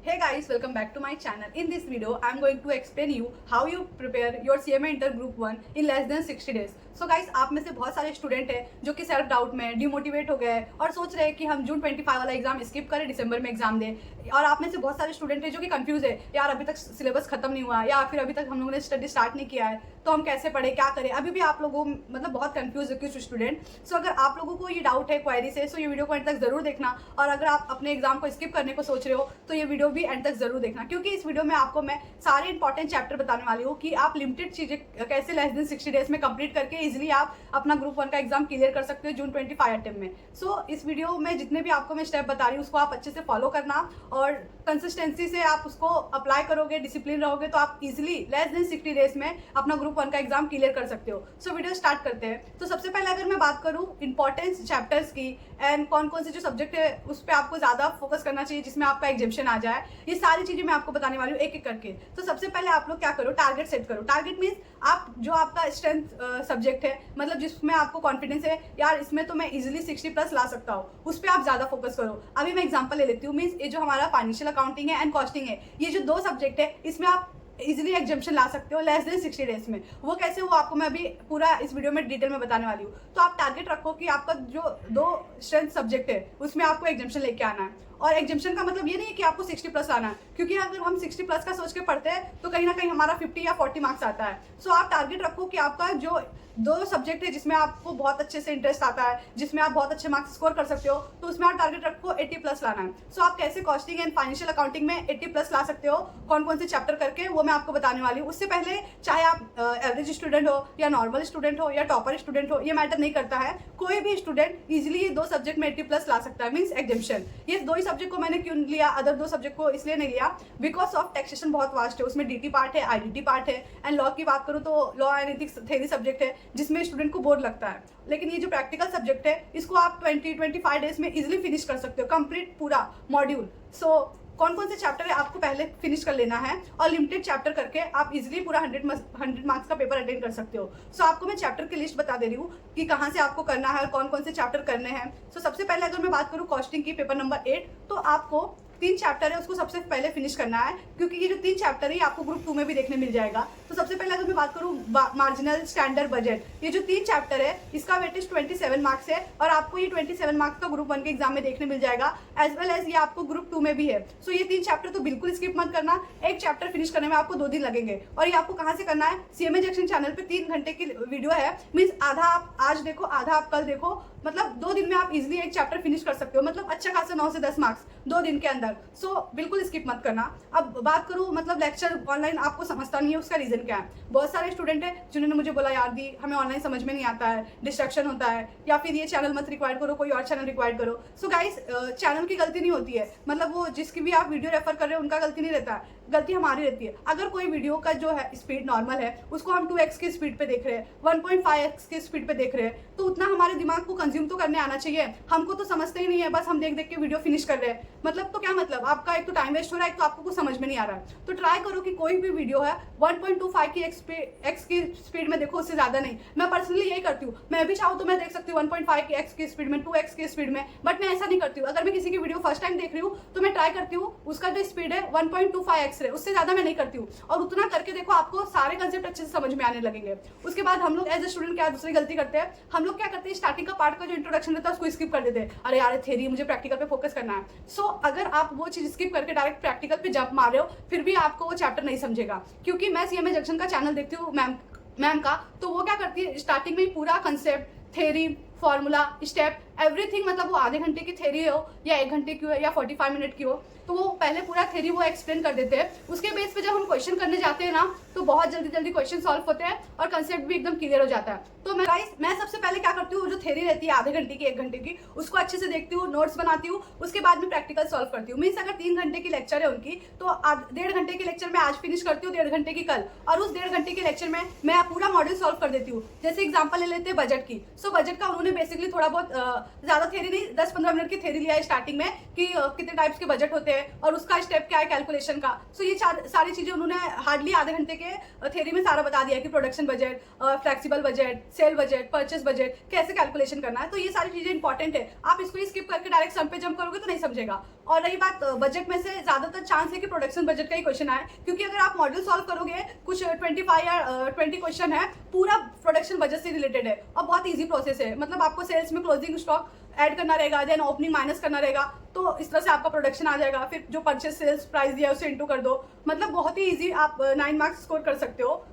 Hey guys, welcome back to my channel. In this video, I am going to explain you how you prepare your CMA Inter Group 1 in less than 60 days. So guys, आप में से बहुत सारे student हैं जो कि self doubt में demotivate हो गए और सोच रहे हैं कि हम जून 25 वाला एग्जाम स्किप करें, दिसंबर में एग्जाम दें। और आप में से बहुत सारे स्टूडेंट हैं जो कि कंफ्यूज है, यार अभी तक सिलेबस खत्म नहीं हुआ या फिर अभी तक हम लोगों ने स्टडी स्टार्ट नहीं किया है, तो हम कैसे पढ़े, क्या करें। अभी भी आप लोगों मतलब बहुत कंफ्यूज है कुछ स्टूडेंट। सो अगर आप लोगों को ये डाउट है, क्वेरी से, सो ये वीडियो को एंड तक जरूर देखना। और अगर आप अपने एग्जाम को स्किप करने को सोच रहे हो तो ये वीडियो भी एंड तक जरूर देखना, क्योंकि इस वीडियो में आपको मैं सारे इंपॉर्टेंट चैप्टर बताने वाली हूँ कि आप लिमिटेड चीजें कैसे लेस देन 60 डेज में कंप्लीट करके इजिली आप अपना ग्रुप 1 का एग्जाम क्लियर कर सकते हो जून 25 अटेम्प्ट में। सो इस वीडियो में जितने भी आपको मैं स्टेप बता रही हूँ उसको आप अच्छे से फॉलो करना और कंसिस्टेंसी से आप उसको अप्लाई करोगे, डिसिप्लिन रहोगे, तो आप इजिली लेस देन 60 डेज में अपना ग्रुप 1 का एग्जाम क्लियर कर सकते हो। सो वीडियो स्टार्ट करते हैं। तो सबसे पहले अगर मैं बात करूँ इंपॉर्टेंस चैप्टर्स की एंड कौन कौन से जो सब्जेक्ट है उस पर आपको ज्यादा फोकस करना चाहिए जिसमें आपका एग्जामिशन आ जाए, ये सारी चीजें मैं आपको बताने वाली हूँ एक एक करके। तो सबसे पहले आप लोग क्या करो, टारगेट सेट करो। टारगेट मीन्स आप जो आपका स्ट्रेंथ सब्जेक्ट है, मतलब जिसमें आपको कॉन्फिडेंस है यार इसमें तो मैं इजिली 60+ ला सकता हूँ, उस पर आप ज्यादा फोकस करो। अभी मैं एग्जांपल ले लेती हूँ। मीन्स ये जो हमारा फाइनेंशियल अकाउंटिंग है एंड कॉस्टिंग है, ये जो दो सब्जेक्ट है इसमें आप इजिली एग्जामिशन ला सकते हो लेस देन 60 डेज में। वो कैसे, वो आपको मैं अभी पूरा इस वीडियो में डिटेल में बताने वाली हूँ। तो आप टारगेट रखो कि आपका जो दो स्ट्रेंथ सब्जेक्ट है उसमें आपको एग्जामिशन लेके आना है। और एग्जामिशन का मतलब ये नहीं है कि आपको 60+ आना है, क्योंकि अगर हम 60+ का सोच के पढ़ते हैं तो कहीं ना कहीं हमारा 50 या 40 मार्क्स आता है। सो आप टारगेट रखो कि आपका जो दो सब्जेक्ट है जिसमें आपको बहुत अच्छे से इंटरेस्ट आता है, जिसमें आप बहुत अच्छे मार्क्स स्कोर कर सकते हो, तो उसमें आप टारगेट रखो 80+ लाना है। सो आप कैसे कॉस्टिंग एंड फाइनेंशियल अकाउंटिंग में 80+ ला सकते हो, कौन कौन से चैप्टर करके, वो मैं आपको बताने वाली हूँ। उससे पहले चाहे आप एवरेज स्टूडेंट हो या नॉर्मल स्टूडेंट हो या टॉपर स्टूडेंट हो, ये मैटर नहीं करता है। कोई भी स्टूडेंट इजिली ये दो सब्जेक्ट में 80+ ला सकता है, मीन्स एग्जामिशन। ये दो ही सब्जेक्ट को मैंने क्यों लिया, अदर दो सब्जेक्ट को इसलिए नहीं लिया बिकॉज ऑफ टैक्सेशन बहुत वास्ट है, उसमें डीटी पार्ट है, आईडीटी पार्ट है। एंड लॉ की बात करूँ तो law and ethics theory subject है जिसमें स्टूडेंट को बोर लगता है। लेकिन ये जो प्रैक्टिकल सब्जेक्ट है इसको आप 20-25 डेज में इजिली फिनिश कर सकते हो, कंप्लीट पूरा मॉड्यूल। सो कौन कौन से चैप्टर है आपको पहले फिनिश कर लेना है और लिमिटेड चैप्टर करके आप इजीली पूरा 100 मार्क्स का पेपर अटेंड कर सकते हो। सो आपको मैं चैप्टर की लिस्ट बता दे रही हूँ कि कहाँ से आपको करना है और कौन कौन से चैप्टर करने हैं। सो सबसे पहले अगर मैं बात करूँ कॉस्टिंग की पेपर नंबर 8, तो आपको 3 चैप्टर है उसको सबसे पहले फिनिश करना है, क्योंकि ये जो 3 चैप्टर है आपको ग्रुप 2 में भी देखने मिल जाएगा। तो सबसे पहले अगर मैं बात करूँ मार्जिनल स्टैंडर्ड बजट, ये जो 3 चैप्टर है इसका वेटेज 27 मार्क्स है और आपको ये 27 मार्क्स का ग्रुप 1 के एग्जाम में देखने मिल जाएगा, एज वेल एज ये आपको ग्रुप 2 में भी है। सो ये 3 चैप्टर तो बिल्कुल स्किप मत करना। एक चैप्टर फिनिश करने में आपको 2 दिन लगेंगे। और ये आपको कहाँ से करना है, सीएमए जंक्शन चैनल पे 3 घंटे की वीडियो है। मीन्स आधा आप आज देखो, आधा आप कल देखो, मतलब 2 दिन में आप इजिली एक चैप्टर फिनिश कर सकते हो, मतलब अच्छा खासा 9 से 10 मार्क्स 2 दिन के अंदर। सो बिल्कुल स्किप मत करना। अब बात करूँ मतलब लेक्चर ऑनलाइन आपको समझता नहीं है, उसका रीजन क्या है। बहुत सारे स्टूडेंट हैं जिन्होंने मुझे बोला यार दी हमें ऑनलाइन समझ में नहीं आता है, डिस्ट्रैक्शन होता है, या फिर ये चैनल मत रिक्वायर करो, कोई और चैनल रिक्वायर करो। सो गाइस, चैनल की गलती नहीं होती है, मतलब वो जिसकी भी आप वीडियो रेफर कर रहे हो उनका गलती नहीं रहता है, गलती हमारी रहती है। अगर कोई वीडियो का जो है स्पीड नॉर्मल है उसको हम 2x की स्पीड पे देख रहे हैं, 1.5x की स्पीड पे देख रहे हैं, तो उतना हमारे दिमाग को कंज्यूम तो करने आना चाहिए। हमको तो समझते ही नहीं है, बस हम देख देख के वीडियो फिनिश कर रहे हैं, मतलब तो क्या मतलब, आपका एक तो टाइम वेस्ट हो रहा है, एक तो आपको कुछ समझ में नहीं आ रहा है। तो ट्राई करो कि कोई भी वीडियो है 1.25 की x की स्पीड में देखो, उससे ज्यादा नहीं। मैं पर्सनली यही करती हूँ, मैं भी चाहूँ तो मैं देख सकती हूँ 1.5 की x की स्पीड में, 2x की स्पीड में, बट मैं ऐसा नहीं करती हूँ। अगर मैं किसी की वीडियो फर्स्ट टाइम देख रही हूँ तो मैं ट्राई करती हूँ उसका जो स्पीड है 1.25x है, उससे ज्यादा मैं नहीं करती हूँ। और उतना करके देखो आपको सारे कंसेप्ट अच्छे से समझ में आने लगेंगे। उसके बाद हम लोग एज ए स्टूडेंट क्या दूसरी गलती करते हैं, हम लोग क्या करते हैं स्टार्टिंग का पार्ट का जो इंट्रोडक्शन रहता है उसको स्किप कर देते हैं, अरे यार थ्योरी, मुझे प्रैक्टिकल पे फोकस करना है। सो अगर आप वो चीज स्किप करके डायरेक्ट प्रैक्टिकल पे जंप मार रहे हो फिर भी आपको वो चैप्टर नहीं समझेगा। क्योंकि मैं सीएमए जंक्शन का चैनल देखती हूँ मैम का, तो वो क्या करती है स्टार्टिंग में ही पूरा concept, theory, formula, step, everything, मतलब वो आधे घंटे की थ्योरी हो या 1 घंटे की हो या 45 मिनट की हो, तो वो पहले पूरा थ्योरी वो एक्सप्लेन कर देते हैं। उसके बेस पे जब हम क्वेश्चन करने जाते हैं ना तो बहुत जल्दी जल्दी क्वेश्चन सॉल्व होते हैं और कंसेप्ट भी एकदम क्लियर हो जाता है। तो मैं सबसे पहले क्या करती हूँ, जो थ्योरी रहती है आधे घंटे की 1 घंटे की, उसको अच्छे से देखती हूँ, नोट्स बनाती हूँ, उसके बाद में प्रैक्टिकल सॉल्व करती हूँ। मीन्स अगर 3 घंटे की लेक्चर है उनकी तो 1.5 घंटे की लेक्चर में आज फिनिश करती हूँ, 1.5 घंटे की कल, और उस 1.5 घंटे के लेक्चर में मैं पूरा मॉडल सॉल्व कर देती हूँ। जैसे एग्जाम्पल ले लेते हैं बजट की। सो बजट का उन्होंने बेसिकली थोड़ा बहुत ज्यादा थ्योरी नहीं, 10-15 मिनट की थ्योरी लिया है स्टार्टिंग में कि कितने टाइप्स के बजट होते हैं और उसका स्टेप क्या है कैलकुलेशन का। सो ये सारी चीजें उन्होंने हार्डली आधे घंटे के थ्योरी में सारा बता दिया कि production budget, flexible budget, cell budget, purchase budget कैसे कैलकुलेशन करना है। तो ये सारी चीजें इंपॉर्टेंट है, आप इसको स्किप करके डायरेक्ट सम पे जंप करोगे तो नहीं समझेगा। और रही बात बजट में से, ज़्यादातर चांस है कि प्रोडक्शन बजट का ही क्वेश्चन आए, क्योंकि अगर आप मॉड्यूल सॉल्व करोगे कुछ 25 या 20 क्वेश्चन है, पूरा प्रोडक्शन बजट से रिलेटेड है और बहुत ईजी प्रोसेस है। मतलब आपको सेल्स में क्लोजिंग स्टॉक ऐड करना रहेगा, देन ओपनिंग माइनस करना रहेगा, तो इस तरह से आपका प्रोडक्शन आ जाएगा। फिर जो परचेस सेल्स प्राइस दिया है उसे इंटू कर दो, मतलब बहुत ही ईजी आप 9 मार्क्स स्कोर कर सकते हो।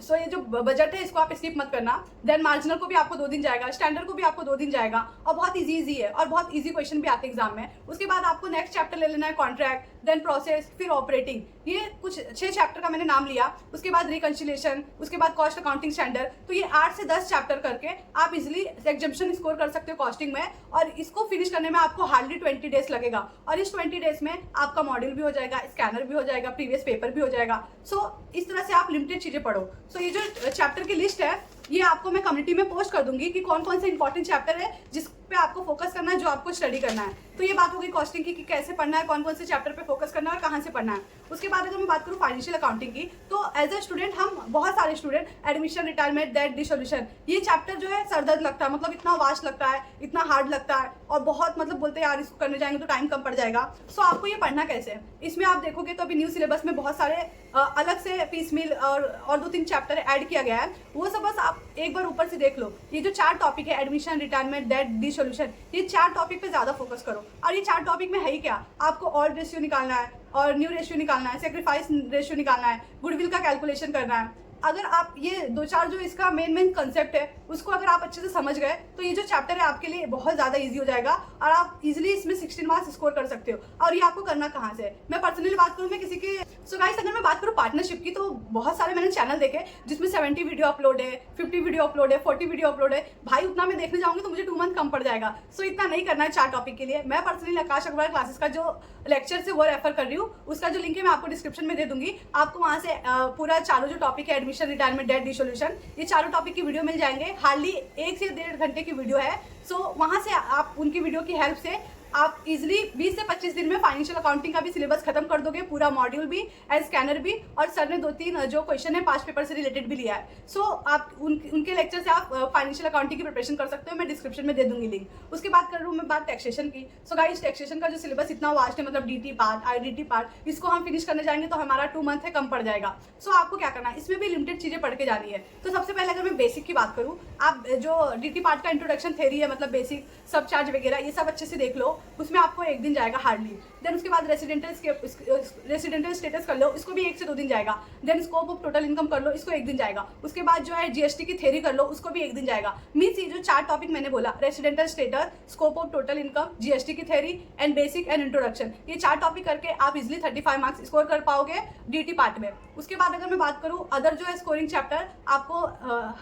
सो ये जो बजट है इसको आप स्किप मत करना। देन मार्जिनल को भी आपको 2 दिन जाएगा, स्टैंडर्ड को भी आपको 2 दिन जाएगा, और बहुत इजी है और बहुत इजी क्वेश्चन भी आते हैं एग्जाम में। उसके बाद आपको नेक्स्ट चैप्टर ले लेना है कॉन्ट्रैक्ट, देन प्रोसेस, फिर ऑपरेटिंग। ये कुछ 6 चैप्टर का मैंने नाम लिया। उसके बाद रिकंसिलिएशन, उसके बाद कॉस्ट अकाउंटिंग स्टैंडर्ड। तो ये 8 से 10 चैप्टर करके आप इजिली एग्जामिनेशन स्कोर कर सकते हो कॉस्टिंग में, और इसको फिनिश करने में आपको हार्डली 20 डेज लगेगा। और इस 20 डेज में आपका मॉड्यूल भी हो जाएगा, स्कैनर भी हो जाएगा, प्रीवियस पेपर भी हो जाएगा। सो इस तरह से आप लिमिटेड चीजें पढ़ो। सो ये जो चैप्टर की लिस्ट है ये आपको मैं कम्युनिटी में पोस्ट कर दूंगी कि कौन कौन से इंपॉर्टेंट चैप्टर है जिस पे आपको फोकस करना है, जो आपको स्टडी करना है। तो ये बात होगी कॉस्टिंग की कि कैसे पढ़ना है, कौन कौन से चैप्टर पे फोकस करना है और कहाँ से पढ़ना है। उसके बाद अगर मैं बात करूँ फाइनेंशियल अकाउंटिंग की, तो एज ए स्टूडेंट हम बहुत सारे student admission, retirement, date, dissolution, ये चैप्टर जो है सरदर्द लगता है, मतलब इतना वास्ट लगता है, इतना हार्ड लगता है, और बहुत मतलब बोलते हैं यार इसको करने जाएंगे तो टाइम कम पड़ जाएगा। सो आपको ये पढ़ना कैसे है, इसमें आप देखोगे तो अभी न्यू सिलेबस में बहुत सारे अलग से पीस मिल और 2-3 चैप्टर ऐड किया गया है। वो सब बस आप एक बार ऊपर से देख लो। ये जो 4 टॉपिक है, एडमिशन, रिटायरमेंट, डेट, डिसोल्यूशन, ये 4 टॉपिक पे ज्यादा फोकस करो। और ये 4 टॉपिक में है ही क्या, आपको ऑल रेशियो निकालना है और न्यू रेशियो निकालना है, सेक्रीफाइस रेशियो निकालना है, गुडविल का कैलकुलेशन करना है। अगर आप ये 2-4 जो इसका मेन कंसेप्ट है उसको अगर आप अच्छे से समझ गए तो ये जो चैप्टर है आपके लिए बहुत ज़्यादा इजी हो जाएगा और आप इजीली इसमें 16 मार्क्स स्कोर कर सकते हो। और ये आपको करना कहाँ से, मैं पर्सनली बात करूँ, मैं किसी की सो गाइस अगर मैं बात करूँ पार्टनरशिप की, तो बहुत सारे मैंने चैनल देखे जिसमें 70 वीडियो अपलोड है, 50 वीडियो अपलोड है, 40 वीडियो अपलोड है। भाई उतना मैं देखने जाऊँगी तो मुझे 2 मंथ कम पड़ जाएगा। सो इतना नहीं करना है 4 टॉपिक के लिए। मैं पर्सनली आकाश अग्रवाल क्लासेस का जो लेक्चर से वो रेफर कर रही हूँ, उसका जो लिंक है मैं आपको डिस्क्रिप्शन में दे दूंगी। आपको वहाँ से पूरा चारों जो टॉपिक है, एडमिशन, रिटायरमेंट, डेट, डिसोल्यूशन, ये चारों टॉपिक की वीडियो मिल जाएंगे। हार्डली 1 से 1.5 घंटे की वीडियो है। सो वहाँ से आप उनकी वीडियो की हेल्प से आप इजिली 20 से 25 दिन में फाइनेंशियल अकाउंटिंग का भी सिलेबस खत्म कर दोगे, पूरा मॉड्यूल भी एंड स्कैनर भी। और सर ने 2-3 जो क्वेश्चन है 5 पेपर से रिलेटेड भी लिया है। सो आप उनके लेक्चर से आप फाइनेंशियल अकाउंटिंग की प्रिपरेशन कर सकते हो। मैं डिस्क्रिप्शन में दे दूंगी लिंक। उसके बाद कर रहा हूँ मैं बात टैक्सेशन की। सो गाइस टैक्सेशन का जो सिलेबस इतना वास्ट है, मतलब डीटी पार्ट, आईडीटी पार्ट, इसको हम फिनिश करने जाएंगे तो हमारा 2 मंथ है, कम पड़ जाएगा। सो आपको क्या करना है, इसमें भी लिमिटेड चीजें पढ़ के जानी है। तो सबसे पहले अगर मैं बेसिक की बात करूँ, आप जो डीटी पार्ट का इंट्रोडक्शन थ्योरी है, मतलब बेसिक सब चार्ज वगैरह, ये सब अच्छे से देख लो। उसमें आपको 1 दिन जाएगा हार्डली। देन उसके बाद रेसिडेंटल स्टेटस कर लो, इसको भी 1 से 2 दिन जाएगा। Then scope of total income कर लो, इसको 1 दिन जाएगा। उसके बाद जो है जीएसटी की थ्योरी कर लो, उसको भी 1 दिन जाएगा। मीन्स ये जो 4 टॉपिक मैंने बोला, residential status, scope of total income, GST की थ्योरी एंड बेसिक एंड इंट्रोडक्शन, ये 4 टॉपिक करके आप इजिली 35 मार्क्स स्कोर कर पाओगे डीटी पार्ट में। उसके बाद अगर मैं बात करूँ अदर जो है स्कोरिंग चैप्टर, आपको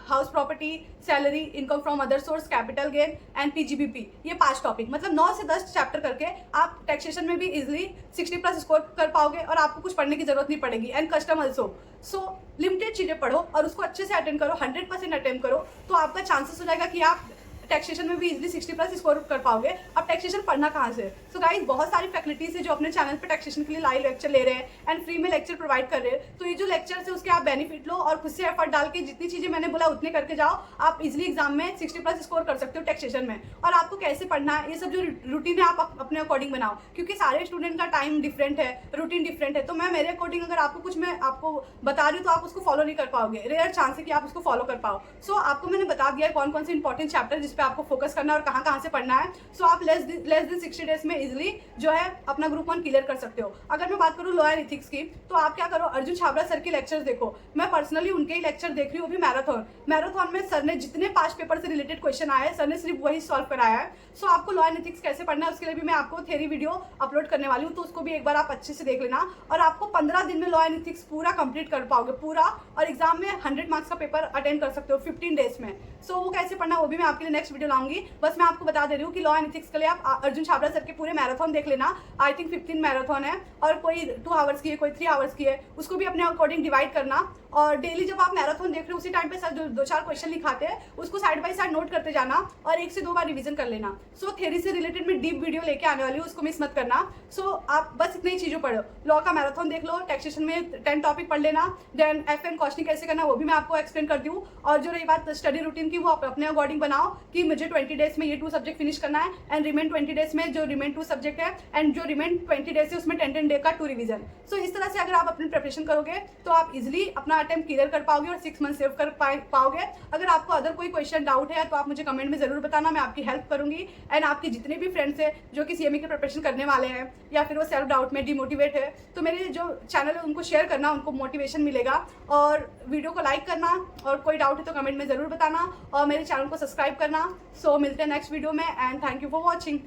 house property, salary, income from other source, capital gain and PGBP, ये 5 टॉपिक, मतलब 9 से 10 चैप्टर करके आप टैक्सेशन में भी इजिली 60+ स्कोर कर पाओगे और आपको कुछ पढ़ने की जरूरत नहीं पड़ेगी। And custom also. So limited चीजें पढ़ो और उसको अच्छे से अटेंड करो, 100% अटेंड करो, तो आपका चांसेस हो जाएगा कि आप टैक्सेशन में भी इजीली 60+ स्कोर कर पाओगे। अब टैक्सेशन पढ़ना कहाँ से? सो गाइस बहुत सारी फैकल्टीज है जो अपने चैनल पे टैक्सेशन के लिए लाइव लेक्चर ले रहे हैं एंड फ्री में लेक्चर प्रोवाइड कर रहे हैं। तो ये जो लेक्चर है उसके आप बेनिफिट लो और खुद से एफर्ट डाल के जितनी चीजें मैंने बोला उतने करके जाओ, आप इजिली एग्जाम में 60+ स्कोर कर सकते हो टैक्सेशन में। और आपको कैसे पढ़ना है, ये सब जो रूटीन है आप अपने अकॉर्डिंग बनाओ, क्योंकि सारे स्टूडेंट का टाइम डिफरेंट है, रूटीन डिफरेंट है। तो मैं मेरे अकॉर्डिंग अगर आपको कुछ मैं आपको बता रही हूँ तो आप उसको फॉलो नहीं कर पाओगे, रेयर चांस है कि आप उसको फॉलो कर पाओ। सो आपको मैंने बता दिया है कौन कौन से इंपॉर्टेंट चैप्टर जिस पे आपको फोकस करना और कहाँ से पढ़ना है। सो आप लेस देन 60 डेज में इजिली जो है अपना ग्रुप 1 क्लियर कर सकते हो। अगर मैं बात करूँ लॉ एंड एथिक्स की, तो आप क्या करो, अर्जुन छाबड़ा सर के लेक्चर्स देखो। मैं पर्सनली उनके ही लेक्चर देख रही हूँ, भी मैराथन में सर ने जितने 5 पेपर से रिलेटेड क्वेश्चन आए सर ने सिर्फ वही सॉल्व कराया है। सो आपको लॉ एंड एथिक्स कैसे पढ़ना है उसके लिए भी मैं आपको थ्योरी वीडियो अपलोड करने वाली हूँ, तो उसको भी एक बार आप अच्छे से देख लेना। और आपको 15 दिन में लॉ एंड एथिक्स पूरा कंप्लीट कर पाओगे पूरा, और एग्जाम में 100 मार्क्स का पेपर अटेंड कर सकते हो 15 डेज में। सो वो कैसे पढ़ना वो भी मैं आपके लिए नेक्स्ट वीडियो लाऊंगी। बस मैं आपको बता दे रही हूँ कि लॉ एंड एथिक्स के लिए आप अर्जुन छाबड़ा सर के पूरे मैराथन देख लेना। आई थिंक 15 मैराथन है और कोई 2 आवर्स की है, कोई 3 आवर्स की है, उसको भी अपने अकॉर्डिंग डिवाइड करना। और डेली जब आप मैराथन देख रहे हो उसी टाइम पे सर जो 2-4 क्वेश्चन लिखाते हैं उसको साइड बाय साइड नोट करते जाना और 1 से 2 बार रिवीजन कर लेना। सो थ्योरी से रिलेटेड में डीप वीडियो लेके आने वाली हूँ, उसको मिस मत करना। सो आप बस इतनी ही चीज़ों पढ़ो, लॉ का मैराथन देख लो, टैक्सेशन में 10 टॉपिक पढ़ लेना, देन एफ एंड कॉस्टिंग कैसे करना वो भी मैं आपको एक्सप्लेन करती हूँ। और जो रही बात स्टडी रूटीन की वो आप अपने अकॉर्डिंग बनाओ कि मुझे 20 डेज में ये 2 सब्जेक्ट फिनिश करना है एंड रिमेन 20 डेज में जो रिमेन 2 सब्जेक्ट है एंड जो रिमेन 20 डेज है उसमें 10 डे का 2 रिवीजन। सो इस तरह से अगर आप अपनी प्रिपरेशन करोगे तो आप इजिली अपना अटेम्प्ट क्लियर कर पाओगे और 6 मंथ सेव कर पाओगे। अगर आपको अदर कोई क्वेश्चन डाउट है तो आप मुझे कमेंट में जरूर बताना, मैं आपकी हेल्प करूंगी। एंड आपके जितने भी फ्रेंड्स हैं जो कि सीएमए की प्रिपरेशन करने वाले हैं या फिर वो सेल्फ डाउट में डिमोटिवेट है, तो मेरे जो चैनल है उनको शेयर करना, उनको मोटिवेशन मिलेगा। और वीडियो को लाइक करना और कोई डाउट है तो कमेंट में ज़रूर बताना और मेरे चैनल को सब्सक्राइब करना। सो मिलते हैं नेक्स्ट वीडियो में and thank you for watching.